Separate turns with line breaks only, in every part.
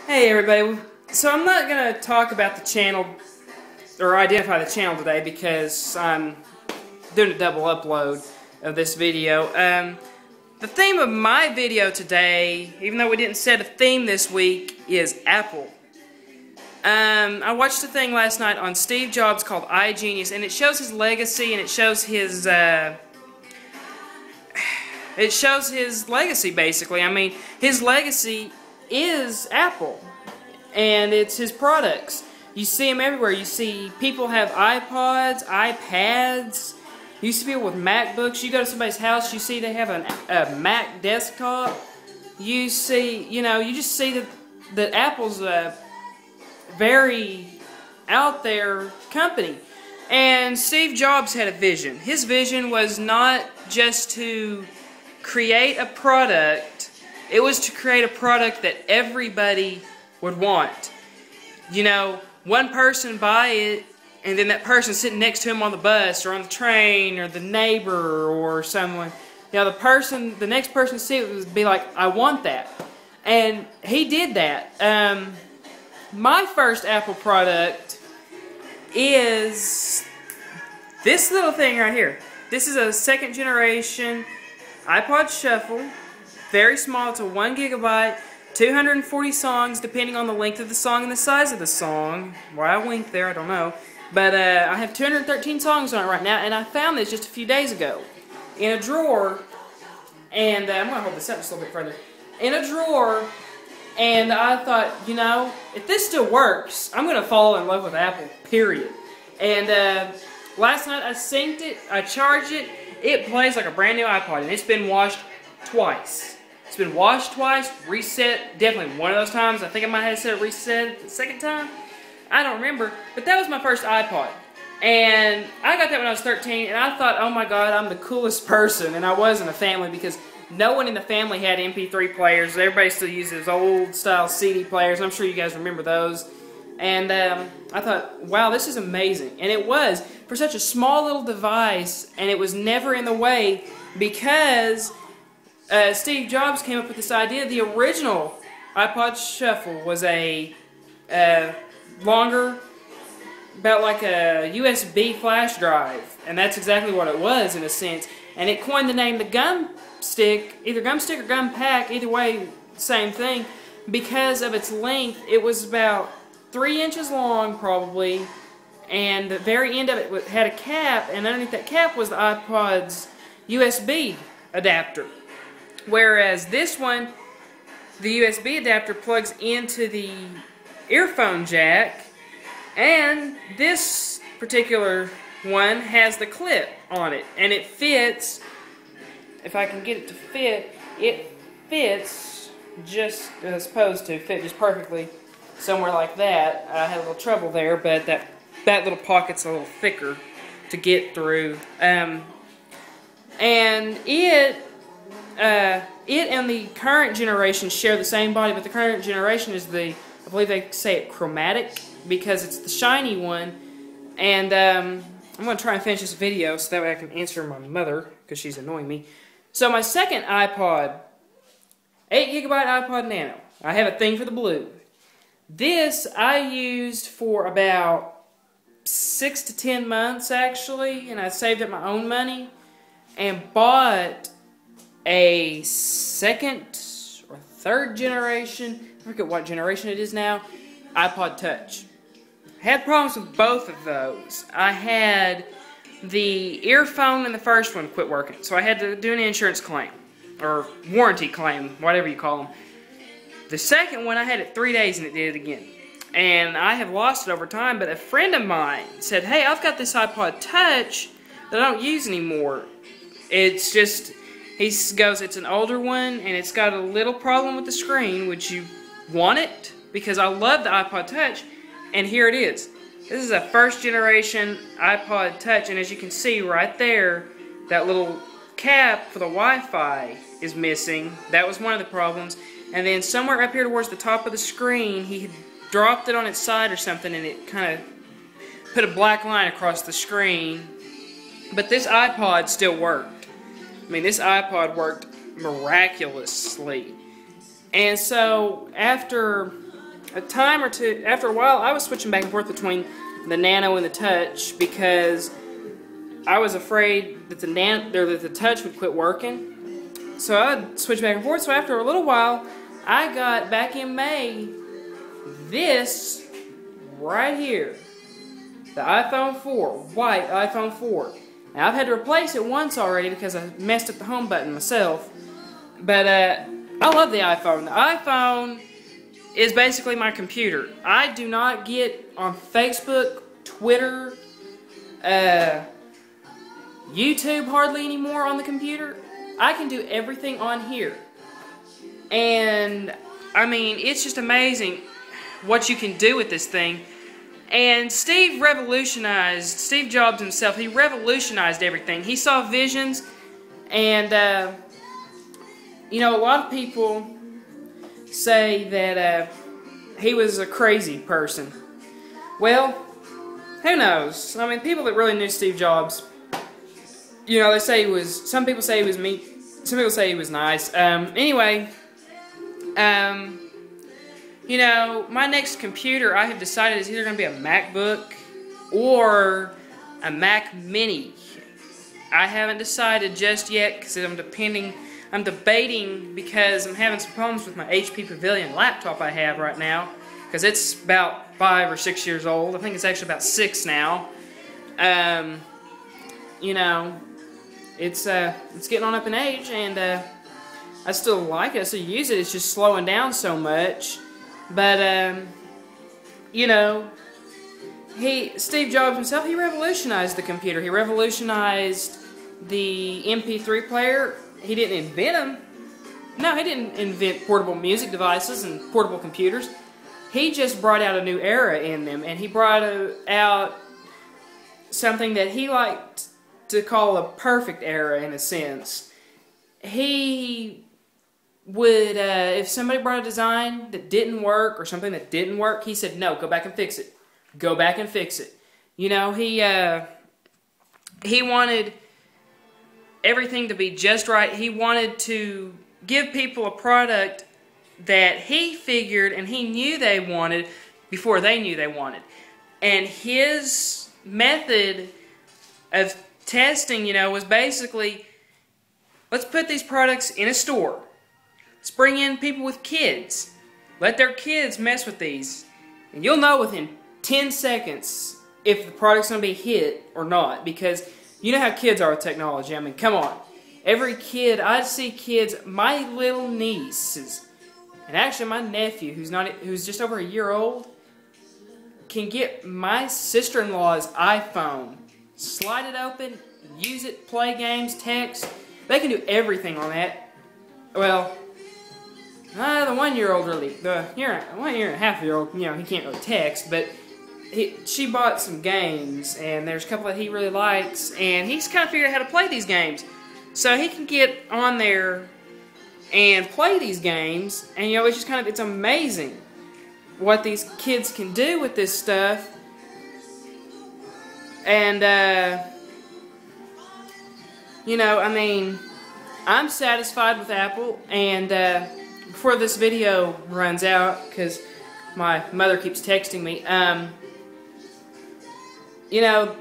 Hey everybody, so I'm not going to talk about the channel, or identify the channel today because I'm doing a double upload of this video. The theme of my video today, even though we didn't set a theme this week, is Apple. I watched a thing last night on Steve Jobs called iGenius, and it shows his legacy, and it shows his legacy basically. I mean, his legacy is Apple, and it's his products. You see them everywhere. You see people have iPods, iPads. You see people with MacBooks. You go to somebody's house, you see they have a Mac desktop. You see, you just see that Apple's a very out there company. And Steve Jobs had a vision. His vision was not just to create a product. It was to create a product that everybody would want. One person buy it, and then that person sitting next to him on the bus or on the train or the neighbor or someone, the next person to see it would be like, I want that. And he did that. My first Apple product is this little thing right here. This is a second generation iPod Shuffle. Very small. It's a 1 gigabyte, 240 songs depending on the length of the song and the size of the song. Why I winked there, I don't know. But I have 213 songs on it right now, and I found this just a few days ago in a drawer. And I'm going to hold this up just a little bit further. In a drawer, and I thought, if this still works, I'm going to fall in love with Apple, period. And last night I synced it, I charged it. It plays like a brand new iPod, and it's been washed twice. It's been washed twice, reset, definitely one of those times. I think I might have said reset the second time. I don't remember, but that was my first iPod. And I got that when I was 13, and I thought, oh my god, I'm the coolest person. And I was in the family because no one in the family had MP3 players. Everybody still uses old style CD players. I'm sure you guys remember those. And I thought, wow, this is amazing. And it was, for such a small little device, and it was never in the way because Steve Jobs came up with this idea. The original iPod Shuffle was a longer, about like a USB flash drive, and that's exactly what it was in a sense. And it coined the name the gum stick, either gum stick or gum pack, either way, same thing, because of its length. It was about 3 inches long probably, and the very end of it had a cap, and underneath that cap was the iPod's USB adapter. Whereas this one, the USB adapter plugs into the earphone jack, and this particular one has the clip on it, and it fits, if I can get it to fit, it fits just as supposed to fit just perfectly somewhere like that. I had a little trouble there, but that little pocket's a little thicker to get through. And it and the current generation share the same body, but the current generation is I believe they say it chromatic, because it's the shiny one. And I'm going to try and finish this video so that way I can answer my mother, because she's annoying me. So my second iPod, 8 gigabyte iPod Nano. I have a thing for the blue. This I used for about 6 to 10 months actually, and I saved up my own money and bought a second or third generation, I forget what generation it is now, iPod Touch. I had problems with both of those. I had the earphone in the first one quit working, so I had to do an insurance claim, or warranty claim, whatever you call them. The second one, I had it 3 days and it did it again. And I have lost it over time, but a friend of mine said, hey, I've got this iPod Touch that I don't use anymore. It's just, he goes, it's an older one, and it's got a little problem with the screen. Would you want it? Because I love the iPod Touch, and here it is. This is a first generation iPod Touch, and as you can see right there, that little cap for the Wi-Fi is missing. That was one of the problems. And then somewhere up here towards the top of the screen, he had dropped it on its side or something, and it kind of put a black line across the screen. But this iPod still worked. I mean, this iPod worked miraculously. And so after a time or two, after a while, I was switching back and forth between the Nano and the Touch because I was afraid that the Touch would quit working. So I'd switch back and forth. So after a little while, I got back in May this right here, the iPhone 4, white iPhone 4. Now I've had to replace it once already because I messed up the home button myself. But I love the iPhone. The iPhone is basically my computer. I do not get on Facebook, Twitter, YouTube hardly anymore on the computer. I can do everything on here. And, I mean, it's just amazing what you can do with this thing. And Steve Jobs himself, he revolutionized everything. He saw visions, and, you know, a lot of people say that he was a crazy person. Well, who knows? I mean, people that really knew Steve Jobs, you know, they say he was, some people say he was mean, some people say he was nice. Anyway, you know, my next computer I have decided is either going to be a MacBook or a Mac Mini. I haven't decided just yet because I'm debating because I'm having some problems with my HP Pavilion laptop I have right now because it's about 5 or 6 years old. I think it's actually about 6 now. You know, it's getting on up in age, and I still like it. I still use it. It's just slowing down so much. But you know, Steve Jobs himself, he revolutionized the computer. He revolutionized the MP3 player. He didn't invent them. No, he didn't invent portable music devices and portable computers. He just brought out a new era in them, and he brought out something that he liked to call a perfect era in a sense. He would, if somebody brought a design that didn't work or something that didn't work, he said, no, go back and fix it. Go back and fix it. You know, he wanted everything to be just right. He wanted to give people a product that he figured and he knew they wanted before they knew they wanted. And his method of testing, you know, was basically, let's put these products in a store. Let's bring in people with kids. Let their kids mess with these. And you'll know within 10 seconds if the product's going to be a hit or not. Because you know how kids are with technology. I mean, come on. Every kid, I see kids, my little nieces, and actually my nephew, who's just over a year old, can get my sister-in-law's iPhone, slide it open, use it, play games, text. They can do everything on that. Well, the 1-year-old really, the 1 year and a half-year-old, you know, he can't really text, but she bought some games, and there's a couple that he really likes, and he's kind of figured out how to play these games. So he can get on there and play these games, and you know, it's just kind of, it's amazing what these kids can do with this stuff. And, you know, I mean, I'm satisfied with Apple, and before this video runs out, because my mother keeps texting me, you know,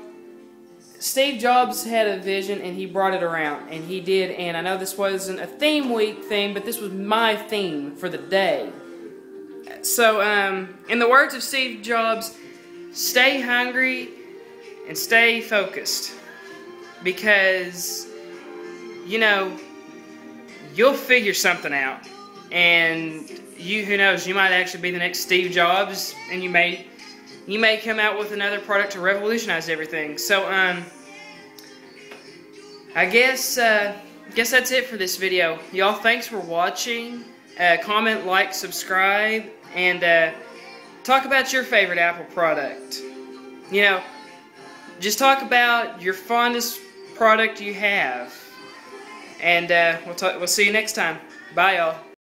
Steve Jobs had a vision and he brought it around, and he did, and I know this wasn't a theme week thing, but this was my theme for the day. So, in the words of Steve Jobs, stay hungry and stay focused, because, you know, you'll figure something out, and who knows, you might actually be the next Steve Jobs, and you may come out with another product to revolutionize everything. So, I guess that's it for this video. Y'all, thanks for watching. Comment, like, subscribe, and talk about your favorite Apple product. You know, just talk about your fondest product you have. And we'll see you next time. Bye, y'all.